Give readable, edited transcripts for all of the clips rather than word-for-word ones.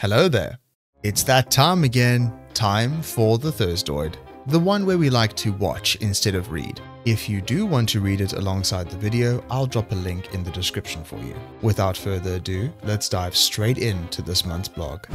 Hello there. It's that time again, time for the Thursdoid, the one where we like to watch instead of read. If you do want to read it alongside the video, I'll drop a link in the description for you. Without further ado, let's dive straight into this month's blog.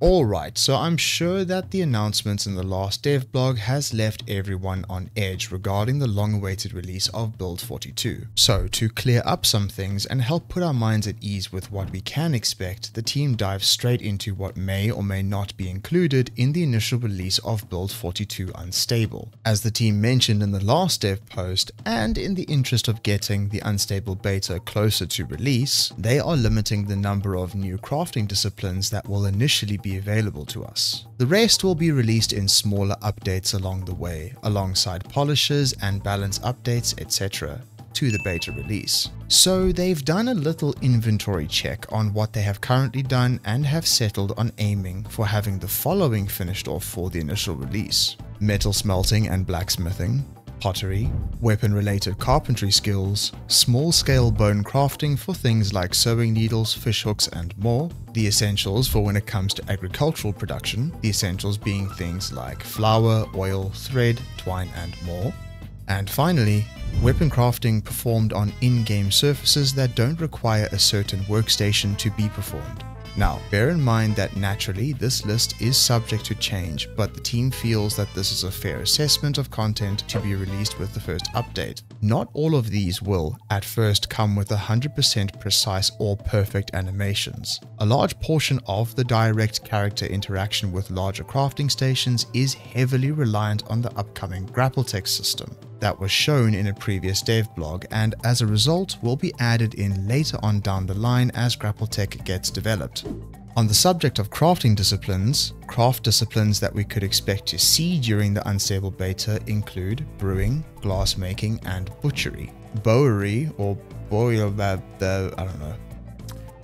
Alright, so I'm sure that the announcements in the last dev blog has left everyone on edge regarding the long-awaited release of Build 42. So to clear up some things and help put our minds at ease with what we can expect, the team dives straight into what may or may not be included in the initial release of Build 42 Unstable. As the team mentioned in the last dev post, and in the interest of getting the Unstable beta closer to release, they are limiting the number of new crafting disciplines that will initially be available to us. The rest will be released in smaller updates along the way, alongside polishes and balance updates, etc. to the beta release. So they've done a little inventory check on what they have currently done and have settled on aiming for having the following finished off for the initial release: metal smelting and blacksmithing, pottery, weapon-related carpentry skills, small-scale bone crafting for things like sewing needles, fishhooks, and more, the essentials for when it comes to agricultural production, the essentials being things like flour, oil, thread, twine, and more, and finally, weapon crafting performed on in-game surfaces that don't require a certain workstation to be performed. Now, bear in mind that naturally this list is subject to change, but the team feels that this is a fair assessment of content to be released with the first update. Not all of these will, at first, come with 100% precise or perfect animations. A large portion of the direct character interaction with larger crafting stations is heavily reliant on the upcoming GrappleTech system that was shown in a previous dev blog, and as a result will be added in later on down the line as GrappleTech gets developed. On the subject of crafting disciplines, craft disciplines that we could expect to see during the Unstable beta include brewing, glassmaking, and butchery. Bowery or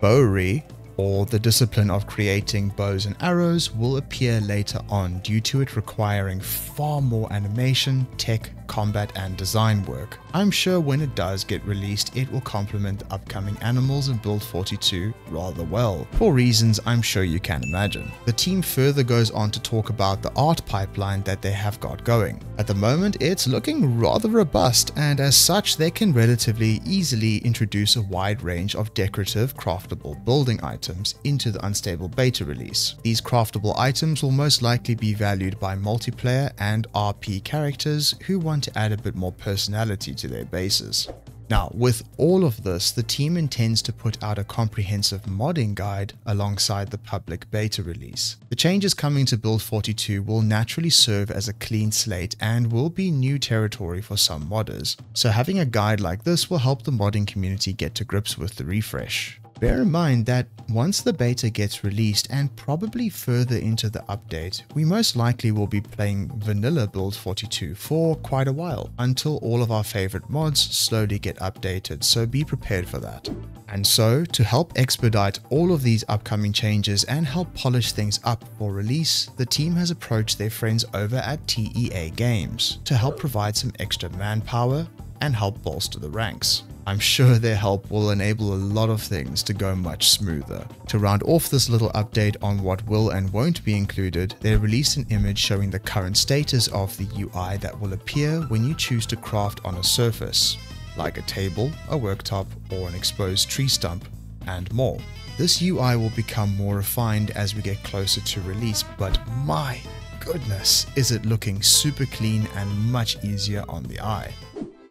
bowery, or the discipline of creating bows and arrows, will appear later on due to it requiring far more animation, tech, combat, and design work. I'm sure when it does get released, it will complement the upcoming animals in Build 42 rather well, for reasons I'm sure you can imagine. The team further goes on to talk about the art pipeline that they have got going. At the moment, it's looking rather robust, and as such, they can relatively easily introduce a wide range of decorative, craftable building items into the Unstable beta release. These craftable items will most likely be valued by multiplayer and RP characters who want to add a bit more personality to their bases. Now, with all of this, the team intends to put out a comprehensive modding guide alongside the public beta release. The changes coming to Build 42 will naturally serve as a clean slate and will be new territory for some modders, so having a guide like this will help the modding community get to grips with the refresh. Bear in mind that once the beta gets released and probably further into the update, we most likely will be playing vanilla Build 42 for quite a while, until all of our favorite mods slowly get updated, so be prepared for that. And so, to help expedite all of these upcoming changes and help polish things up for release, the team has approached their friends over at TEA Games to help provide some extra manpower and help bolster the ranks. I'm sure their help will enable a lot of things to go much smoother. To round off this little update on what will and won't be included, they released an image showing the current status of the UI that will appear when you choose to craft on a surface, like a table, a worktop, or an exposed tree stump, and more. This UI will become more refined as we get closer to release, but my goodness, is it looking super clean and much easier on the eye.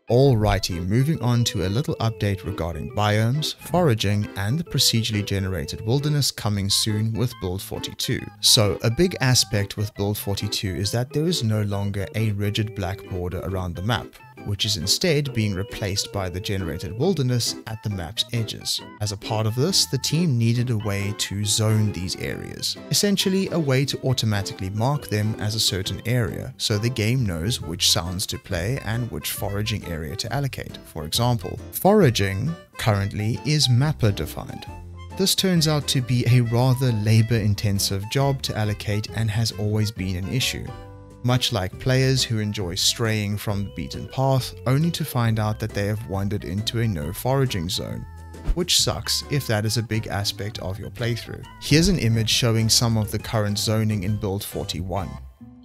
Alrighty, moving on to a little update regarding biomes, foraging, and the procedurally generated wilderness coming soon with Build 42. So a big aspect with Build 42 is that there is no longer a rigid black border around the map, which is instead being replaced by the generated wilderness at the map's edges. As a part of this, the team needed a way to zone these areas, essentially a way to automatically mark them as a certain area, so the game knows which sounds to play and which foraging area to allocate. For example, foraging currently is mapper defined. This turns out to be a rather labor-intensive job to allocate and has always been an issue. Much like players who enjoy straying from the beaten path, only to find out that they have wandered into a no foraging zone. which sucks if that is a big aspect of your playthrough. Here's an image showing some of the current zoning in Build 41.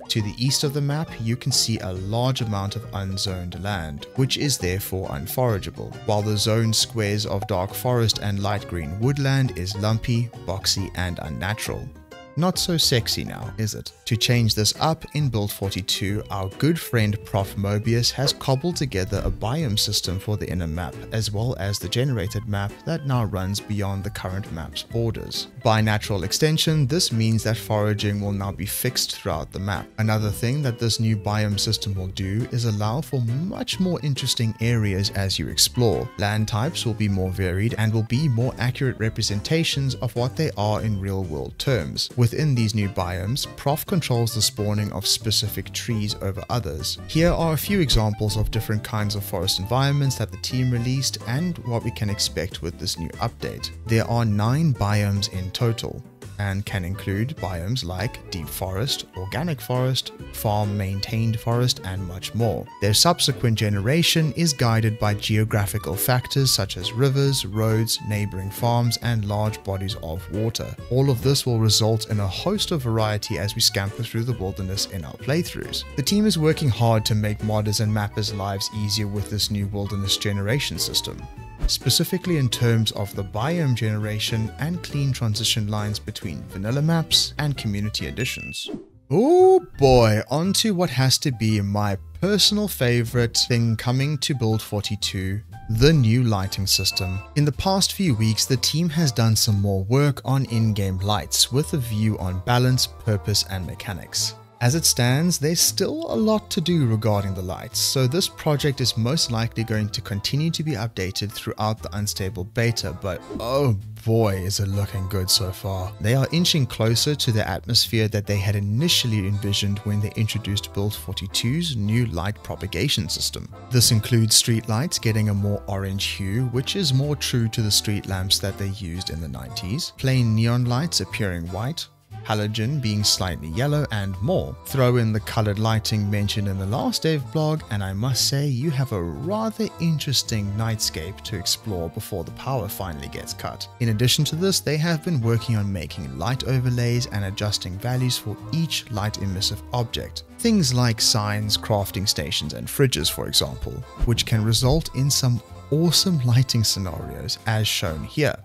To the east of the map, you can see a large amount of unzoned land, which is therefore unforageable, while the zoned squares of dark forest and light green woodland is lumpy, boxy, and unnatural. Not so sexy now, is it? To change this up, in Build 42, our good friend Prof Mobius has cobbled together a biome system for the inner map, as well as the generated map that now runs beyond the current map's borders. By natural extension, this means that foraging will now be fixed throughout the map. Another thing that this new biome system will do is allow for much more interesting areas as you explore. Land types will be more varied and will be more accurate representations of what they are in real-world terms. Within these new biomes, Prof controls the spawning of specific trees over others. Here are a few examples of different kinds of forest environments that the team released and what we can expect with this new update. There are 9 biomes in total, and can include biomes like deep forest, organic forest, farm maintained forest, and much more. Their subsequent generation is guided by geographical factors such as rivers, roads, neighboring farms, and large bodies of water. All of this will result in a host of variety as we scamper through the wilderness in our playthroughs. The team is working hard to make modders and mappers' lives easier with this new wilderness generation system, specifically in terms of the biome generation and clean transition lines between vanilla maps and community editions. Oh boy, onto what has to be my personal favorite thing coming to Build 42, the new lighting system. In the past few weeks, the team has done some more work on in-game lights with a view on balance, purpose, and mechanics. As it stands, there's still a lot to do regarding the lights, so this project is most likely going to continue to be updated throughout the unstable beta, but oh boy is it looking good so far. They are inching closer to the atmosphere that they had initially envisioned when they introduced Build 42's new light propagation system. This includes street lights getting a more orange hue, which is more true to the street lamps that they used in the 90s, plain neon lights appearing white, halogen being slightly yellow, and more. Throw in the colored lighting mentioned in the last dev blog, and I must say you have a rather interesting nightscape to explore before the power finally gets cut. In addition to this, they have been working on making light overlays and adjusting values for each light emissive object. Things like signs, crafting stations, and fridges, for example, which can result in some awesome lighting scenarios as shown here.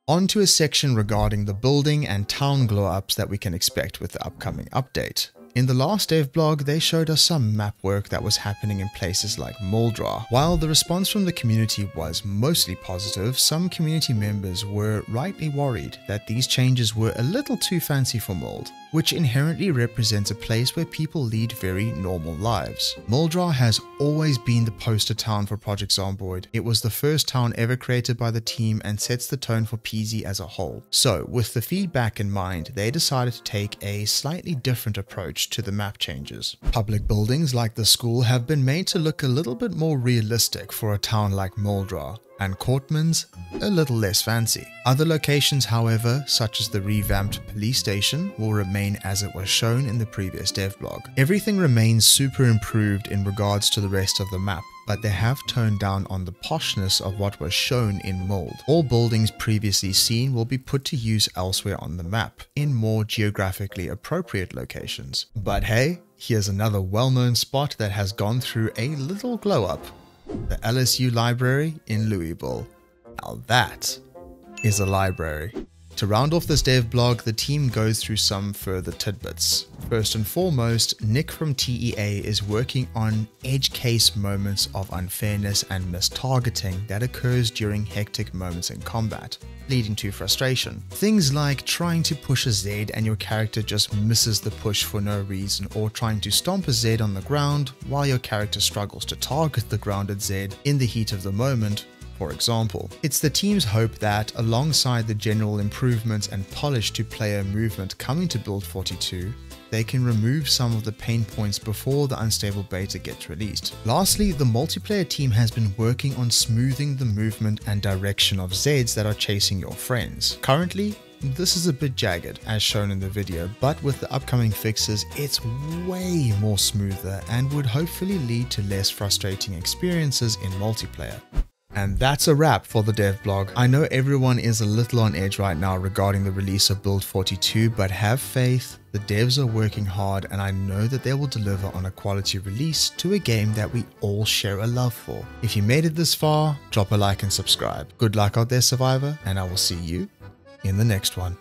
On to a section regarding the building and town glow-ups that we can expect with the upcoming update. In the last dev blog, they showed us some map work that was happening in places like Muldra. While the response from the community was mostly positive, some community members were rightly worried that these changes were a little too fancy for Muld, which inherently represents a place where people lead very normal lives. Muldra has always been the poster town for Project Zomboid. It was the first town ever created by the team and sets the tone for PZ as a whole. So, with the feedback in mind, they decided to take a slightly different approach to the map changes. Public buildings like the school have been made to look a little bit more realistic for a town like Muldra, and Courtman's a little less fancy. Other locations, however, such as the revamped police station, will remain as it was shown in the previous dev blog. Everything remains super improved in regards to the rest of the map, but they have toned down on the poshness of what was shown in Muld. All buildings previously seen will be put to use elsewhere on the map, in more geographically appropriate locations. But hey, here's another well-known spot that has gone through a little glow-up. The LSU library in Louisville. Now that is a library. To round off this dev blog, the team goes through some further tidbits. First and foremost, Nick from TEA is working on edge case moments of unfairness and mistargeting that occurs during hectic moments in combat, leading to frustration. Things like trying to push a Z and your character just misses the push for no reason, or trying to stomp a Z on the ground while your character struggles to target the grounded Z in the heat of the moment, for example. It's the team's hope that, alongside the general improvements and polish to player movement coming to Build 42, they can remove some of the pain points before the unstable beta gets released. Lastly, the multiplayer team has been working on smoothing the movement and direction of Zeds that are chasing your friends. Currently, this is a bit jagged as shown in the video, but with the upcoming fixes, it's way more smoother and would hopefully lead to less frustrating experiences in multiplayer. And that's a wrap for the dev blog. I know everyone is a little on edge right now regarding the release of Build 42, but have faith. The devs are working hard and I know that they will deliver on a quality release to a game that we all share a love for. If you made it this far, drop a like and subscribe. Good luck out there, Survivor, and I will see you in the next one.